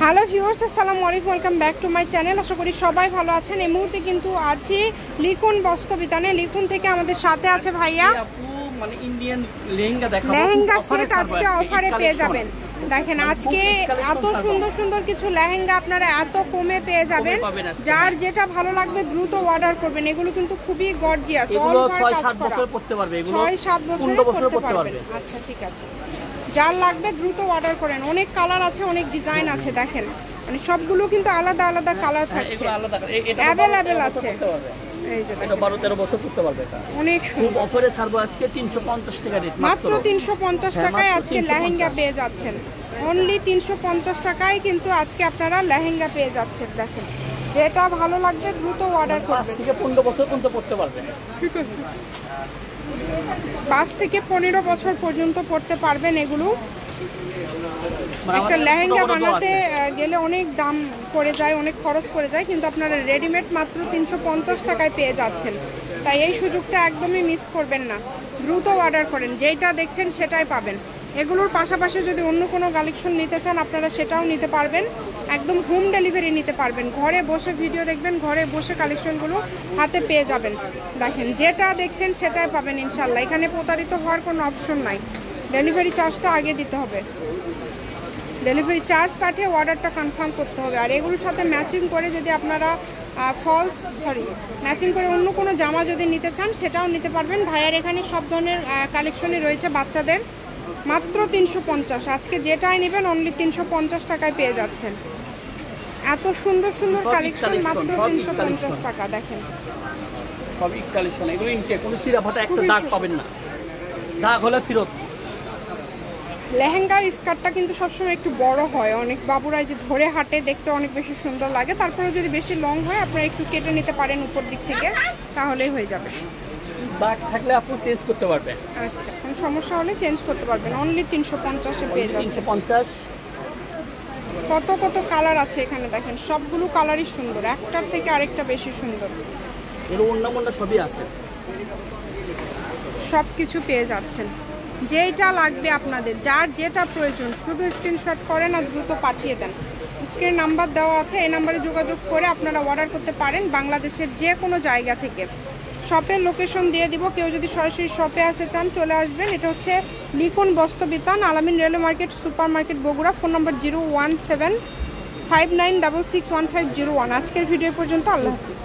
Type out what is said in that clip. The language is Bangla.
হ্যালো ভিউয়ার্স, আসসালামু আলাইকুম, welcome back to my channel. আশা করি সবাই ভালো আছেন। এই মুহূর্তে কিন্তু আছি লিখুন বস্ত্রবিতানে। লিখুন থেকে আমাদের সাথে আছে ভাইয়া। মানে ইন্ডিয়ান লেহেঙ্গা দেখাবো, লেহেঙ্গা সেট আজকে অফারে পেয়ে যাবেন। দেখেন আজকে এত সুন্দর সুন্দর কিছু লেহেঙ্গা আপনারা এত কমে পেয়ে যাবেন। যার যেটা ভালো লাগবে দ্রুত অর্ডার করবেন। এগুলো কিন্তু খুবই গর্জিয়াস, অল ওভার কাজ করা, 6-7 বছর পড়তে পারবে, এগুলো 6-7 বছর পড়তে পারবে। আচ্ছা ঠিক আছে, যার লাগবে দ্রুত অর্ডার করেন। অনেক কালার আছে, অনেক ডিজাইন আছে। দেখেন মানে সবগুলো কিন্তু আলাদা আলাদা কালার থাকছে, অ্যাভেলেবেল আছে। এই যে এটা 12-13 বছর পড়তে পারবে। এটা অনেক সুন্দর। অফারে ছাড়বো আজকে 350 টাকা রেট, মাত্র 350 টাকায় আজকে লেহেঙ্গা পেয়ে যাচ্ছেন। অনলি 350 টাকায় কিন্তু আজকে আপনারা লেহেঙ্গা পেয়ে যাচ্ছেন। দেখেন যেটা ভালো লাগবে দ্রুত অর্ডার করবেন। 5 থেকে 15 বছর পর্যন্ত পড়তে পারবে। ঠিক আছে, 5 থেকে 15 বছর পর্যন্ত পড়তে পারবেন। এগুলো একটা লেহেঙ্গা বানাতে গেলে অনেক দাম পড়ে যায়, অনেক খরচ পড়ে যায়, কিন্তু আপনারা রেডিমেড মাত্র 350 টাকায় পেয়ে যাচ্ছেন। তাই এই সুযোগটা একদমই মিস করবেন না, দ্রুত অর্ডার করেন। যেটা দেখছেন সেটাই পাবেন। এগুলোর পাশাপাশি যদি অন্য কোনো কালেকশন নিতে চান আপনারা সেটাও নিতে পারবেন। একদম হোম ডেলিভারি নিতে পারবেন। ঘরে বসে ভিডিও দেখবেন, ঘরে বসে কালেকশনগুলো হাতে পেয়ে যাবেন। দেখেন যেটা দেখছেন সেটাই পাবেন ইনশাল্লাহ। এখানে প্রতারিত হওয়ার কোনো অপশন নাই। ডেলিভারি চার্জটা আগে দিতে হবে, ডেলিভারি চার্জ পাঠিয়ে অর্ডারটা কনফার্ম করতে হবে। আর এগুলোর সাথে ম্যাচিং করে যদি আপনারা ম্যাচিং করে অন্য কোনো জামা যদি নিতে চান সেটাও নিতে পারবেন। ভাইয়ার এখানে সব ধরনের কালেকশনই রয়েছে বাচ্চাদের। মাত্র 350, আজকে যেটাই নেবেন অনলি 350 টাকায় পেয়ে যাচ্ছেন। এত সুন্দর সুন্দর কালেকশন মাত্র 350 টাকা। দেখেন সবই কালেকশন, এগুলো ইনটেক, কোনো চিরা ফাটা একটা দাগ পাবেন না। দাগ হলে ফেরত। লেহেঙ্গার স্কার্টটা কিন্তু সবসময় একটু বড় হয়, অনেক বাবুরাই যে ধরে হাঁটে দেখতে অনেক বেশি সুন্দর লাগে। তারপরে যদি বেশি লং হয় আপনারা একটু কেটে নিতে পারেন উপর দিক থেকে, তাহলেই হয়ে যাবে। দাগ থাকলে আপনি চেঞ্জ করতে পারবেন। আচ্ছা, কোনো সমস্যা হলে চেঞ্জ করতে পারবেন। অনলি 350-এ পেয়ে যাচ্ছে। 350। কত কত কালার আছে এখানে দেখেন, সবগুলো কালারই সুন্দর, একটার থেকে আরেকটা বেশি সুন্দর। এর অন্য সবই আছে, সব কিছু পেয়ে যাচ্ছেন। যেটা লাগবে আপনাদের, যার যেটা প্রয়োজন শুধু স্ক্রিনশট করেন আর দ্রুত পাঠিয়ে দেন। স্ক্রিন নাম্বার দেওয়া আছে, এই নাম্বারে যোগাযোগ করে আপনারা অর্ডার করতে পারেন বাংলাদেশের যে কোনো জায়গা থেকে। শপের লোকেশন দিয়ে দিব, কেউ যদি সরাসরি শপে আসতে চান চলে আসবেন। এটা হচ্ছে লিখুন বস্ত্রবিতান, আলামিন railway market, super market, Bogura. Phone নম্বর 01759661501। আজকের ভিডিও পর্যন্ত, আল্লাহ হাফিজ।